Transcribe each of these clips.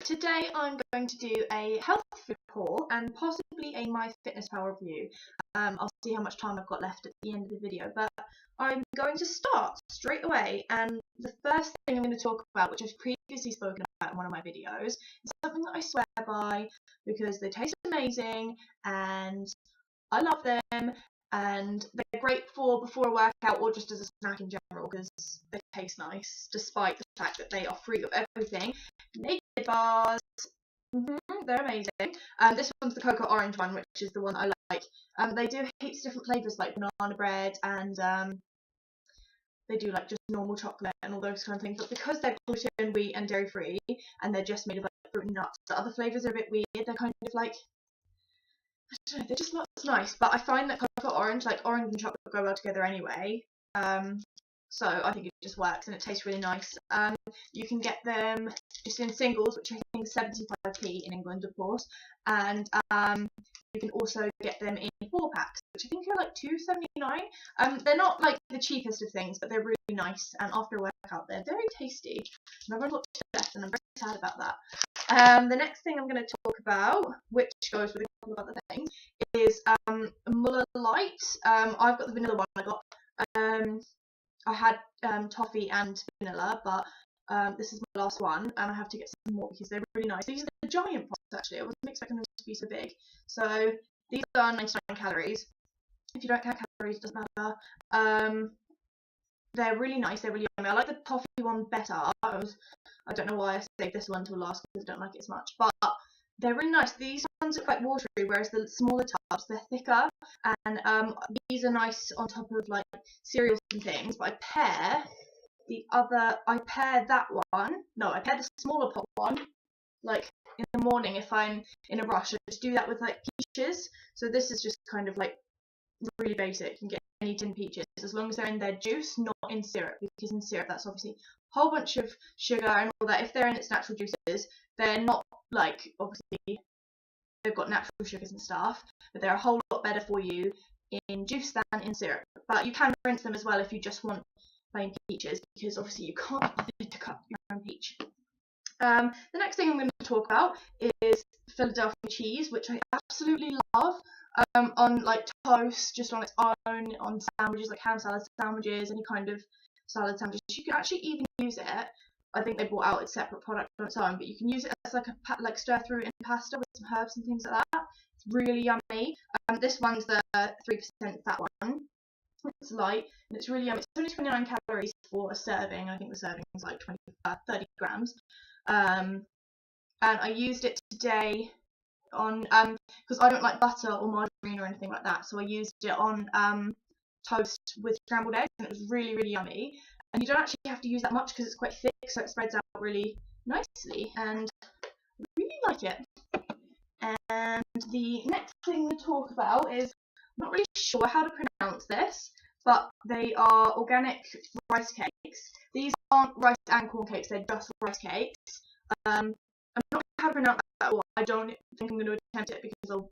Today I'm going to do a health food haul and possibly a Myfitnesspal review. I'll see how much time I've got left at the end of the video, but I'm going to start straight away. And the first thing I'm going to talk about, which I've previously spoken about in one of my videos, is something that I swear by because they taste amazing and I love them, and they're great for before a workout or just as a snack in general because they taste nice, despite the fact that they are free of everything. Naked bars, they're amazing. This one's the cocoa orange one, which is the one I like. They do heaps of different flavours like banana bread and they do like just normal chocolate and all those kind of things. But because they're gluten, wheat and dairy free, and they're just made of like fruit and nuts, the other flavours are a bit weird. They're kind of like, I don't know, they're just not as nice. But I find that cocoa orange, like orange and chocolate, go well together anyway. So I think it just works and it tastes really nice. You can get them just in singles, which I think is 75p in England, of course, and you can also get them in 4-packs, which I think are like £2.79. They're not like the cheapest of things, but they're really nice, and after a workout they're very tasty. And I've run lots to death and I'm very sad about that. The next thing I'm going to talk about, which goes with a couple of other things, is Muller Light. I've got the vanilla one. I had toffee and vanilla, but this is my last one, and I have to get some more because they're really nice. These are the giant pots, actually. I wasn't expecting them to be so big. So these are 99 calories. If you don't count calories, it doesn't matter. They're really nice. They're really yummy. I like the toffee one better. I don't know why I saved this one till last because I don't like it as much, but they're really nice. These ones are quite watery, whereas the smaller tubs, they're thicker, and these are nice on top of like cereals and things. But I pair the smaller pot one, like in the morning if I'm in a rush. I just do that with like peaches. So this is just kind of like really basic. You can get any tin peaches as long as they're in their juice, not in syrup, because in syrup that's obviously a whole bunch of sugar and all that. If they're in its natural juices, they're not like, obviously they've got natural sugars and stuff, but they're a whole lot better for you in juice than in syrup. But you can rinse them as well if you just want plain peaches, because obviously you can't afford to cut your own peach. The next thing I'm going to talk about is Philadelphia cheese, which I absolutely love. On like toast, just on its own, on sandwiches like ham salad sandwiches, any kind of salad sandwiches. You can actually even use it. I think they brought out its separate product on its own, but you can use it as like stir through in pasta with some herbs and things like that. It's really yummy. This one's the 3% fat one. It's light and it's really yummy. It's only 29 calories for a serving. I think the serving is like 30 grams. And I used it today on because I don't like butter or margarine or anything like that, so I used it on toast with scrambled eggs, and it was really, really yummy. And you don't actually have to use that much because it's quite thick, so it spreads out really nicely, and I really like it. And the next thing to talk about is, I'm not really sure how to pronounce this, but they are organic rice cakes. These aren't rice and corn cakes, they're just rice cakes. I'm not sure how to pronounce that at all. I don't think I'm going to attempt it because I'll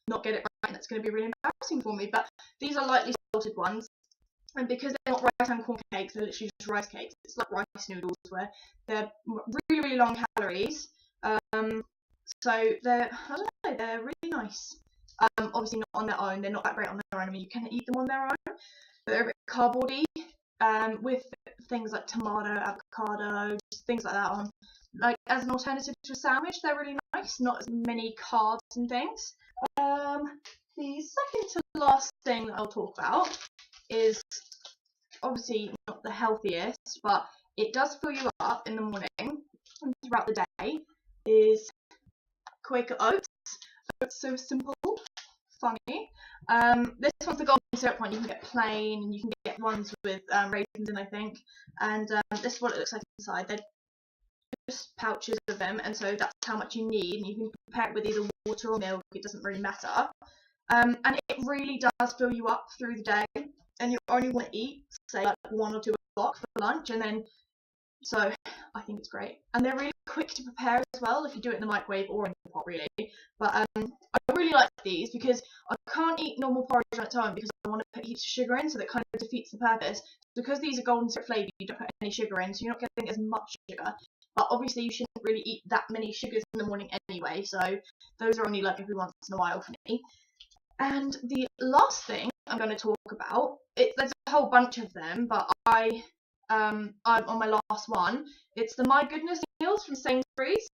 not get it right and it's going to be really embarrassing for me. But these are lightly salted ones, and because they're not rice and corn cakes, they're literally just rice cakes. It's like rice noodles where they're really, really long calories. So they're, I don't know, they're really nice. Obviously not on their own, they're not that great on their own. I mean, you can eat them on their own, but they're a bit cardboardy, with things like tomato, avocado, just things like that on. Like as an alternative to a sandwich, they're really nice, not as many carbs and things. The second to last thing that I'll talk about is obviously not the healthiest, but it does fill you up in the morning and throughout the day, is Quaker oats. It's so simple, funny. This one's the golden syrup one. You can get plain and you can get ones with raisins in, I think. And this is what it looks like inside. They're just pouches of them, and so that's how much you need, and you can prepare it with either water or milk. It doesn't really matter. And it really does fill you up through the day, and you only want to eat say like 1 or 2 o'clock for lunch, and then so I think it's great. And they're really quick to prepare as well if you do it in the microwave or in the pot, really. But I really like these because I can't eat normal porridge on its own because I want to put heaps of sugar in, so that kind of defeats the purpose. Because these are golden syrup flavoured, you don't put any sugar in, so you're not getting as much sugar. But obviously you shouldn't really eat that many sugars in the morning anyway, so those are only like every once in a while for me. And the last thing I'm going to talk about, there's a whole bunch of them, but I'm on my last one. It's the My Goodness meals from Sainsbury's.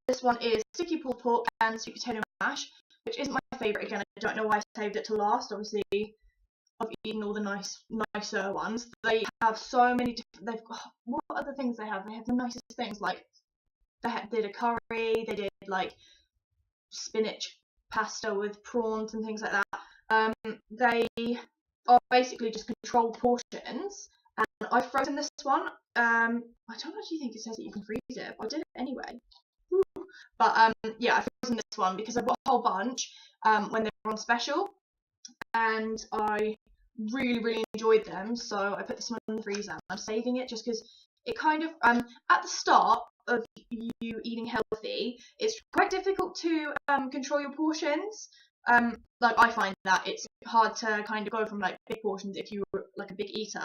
This one is sticky pulled pork and sweet potato mash, which isn't my favourite. Again, I don't know why I saved it to last. Obviously, I've eaten all the nicer ones. They have so many different. What other things they have? They have the nicest things, like they did a curry. They did like spinach pasta with prawns and things like that. They are basically just controlled portions. And I've frozen this one. I don't actually think it says that you can freeze it, but I did it anyway. But yeah, I've frozen this one because I bought a whole bunch when they were on special, and I really enjoyed them. So I put this one in the freezer. I'm saving it just because it kind of at the start of you eating healthy, it's quite difficult to control your portions. Like I find that it's hard to kind of go from like big portions if you were like a big eater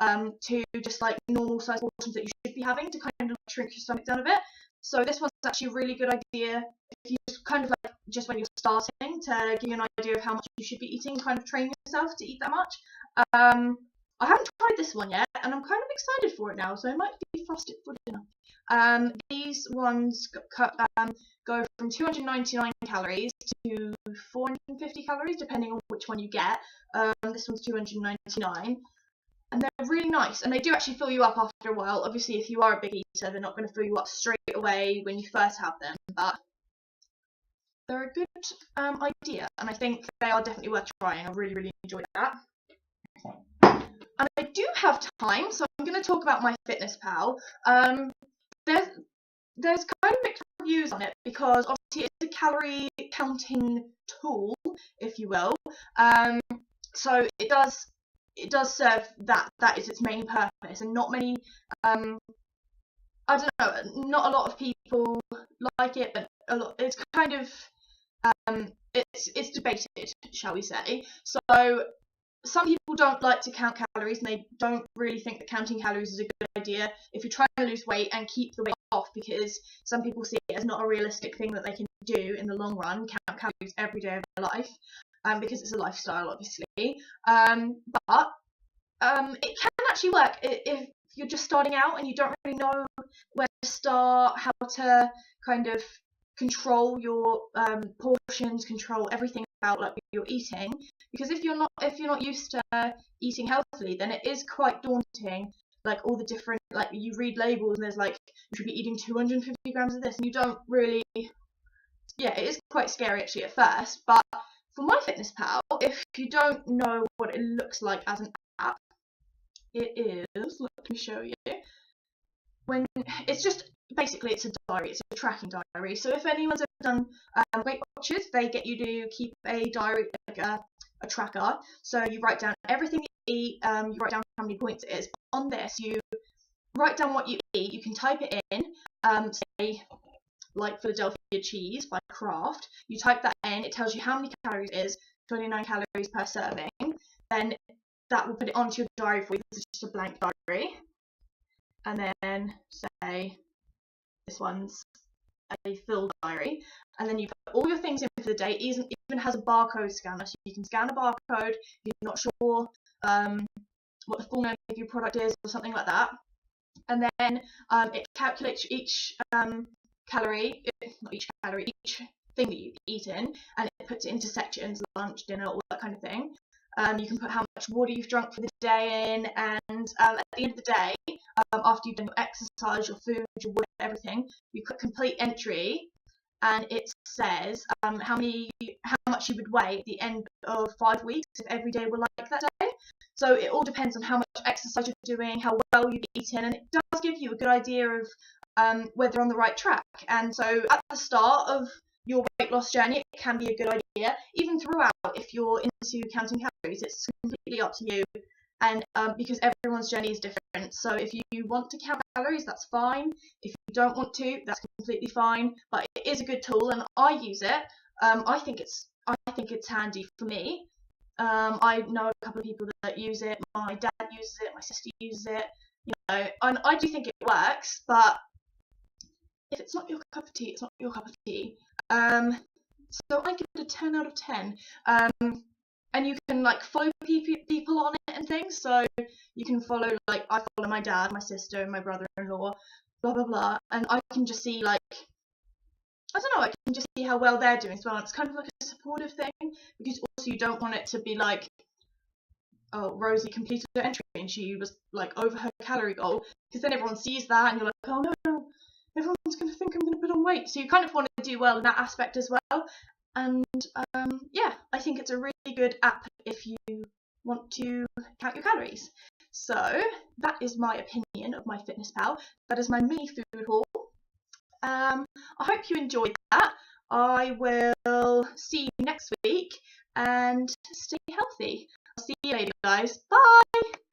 to just like normal size portions that you should be having to kind of shrink your stomach down a bit. So this one's actually a really good idea if you just kind of like just when you're starting to give you an idea of how much you should be eating, kind of train yourself to eat that much. I haven't tried this one yet, and I'm kind of excited for it now, so I might be frosted for dinner. These ones go from 299 calories to 450 calories, depending on which one you get. This one's 299. And they're really nice, and they do actually fill you up after a while. Obviously, if you are a big eater, they're not going to fill you up straight away when you first have them, but they're a good idea, and I think they are definitely worth trying. I really enjoyed that. And I do have time, so I'm going to talk about Myfitnesspal. There's kind of mixed reviews on it because obviously it's a calorie counting tool, if you will. So it does serve that is its main purpose, and not many I don't know, not a lot of people like it, but it's kind of it's debated, shall we say. So some people don't like to count calories, and they don't really think that counting calories is a good idea if you're trying to lose weight and keep the weight off, because some people see it as not a realistic thing that they can do in the long run, count calories every day of their life, because it's a lifestyle, obviously. But it can actually work if you're just starting out and you don't really know where to start, how to kind of control your portions, control everything about like you're eating. Because if you're not used to eating healthily, then it is quite daunting. Like all the different, like you read labels and there's like you should be eating 250 grams of this, and you don't really. Yeah, it is quite scary actually at first. But for Myfitnesspal, if you don't know what it looks like as an app, it is. Let me show you. When it's just basically it's a diary, it's a tracking diary. So if anyone's ever done Weight Watchers, they get you to keep a diary, like a tracker. So you write down everything you eat, you write down how many points it is. But on this, you write down what you eat. You can type it in, say like Philadelphia cheese by Kraft. You type that in, it tells you how many calories it is, 29 calories per serving. Then that will put it onto your diary for you. This is just a blank diary. And then say this one's a filled diary, and then you put all your things in for the day. It even has a barcode scanner, so you can scan a barcode if you're not sure what the full name of your product is or something like that. And then it calculates each calorie, not each calorie, each thing that you've eaten, and it puts it into sections: lunch, dinner, all that kind of thing. You can put how much water you've drunk for the day in, and at the end of the day, after you've done your exercise, your food, your water, everything, you click complete entry, and it says how much you would weigh at the end of 5 weeks if every day were like that day. So it all depends on how much exercise you're doing, how well you've eaten, and it does give you a good idea of whether you're on the right track. And so at the start of your weight loss journey, it can be a good idea. Even throughout, if you're into counting calories, it's completely up to you. And because everyone's journey is different, so if you want to count calories, that's fine. If you don't want to, that's completely fine. But it is a good tool, and I use it. I think it's handy for me. I know a couple of people that use it. My dad uses it. My sister uses it. And I do think it works, but if it's not your cup of tea, it's not your cup of tea. So I give it a 10 out of 10. And you can like follow people on it and things. So you can follow, like, I follow my dad, my sister, and my brother-in-law, blah blah blah, and I can just see, like, I don't know, I can just see how well they're doing as well. It's kind of like a supportive thing, because also you don't want it to be like, oh, Rosie completed her entry and she was like over her calorie goal, because then everyone sees that and you're like, oh no, everyone's going to think I'm going to put on weight. So you kind of want to do well in that aspect as well. And yeah, I think it's a really good app if you want to count your calories. So that is my opinion of Myfitnesspal. That is my mini food haul. I hope you enjoyed that. I will see you next week, and stay healthy. I'll see you later, guys. Bye!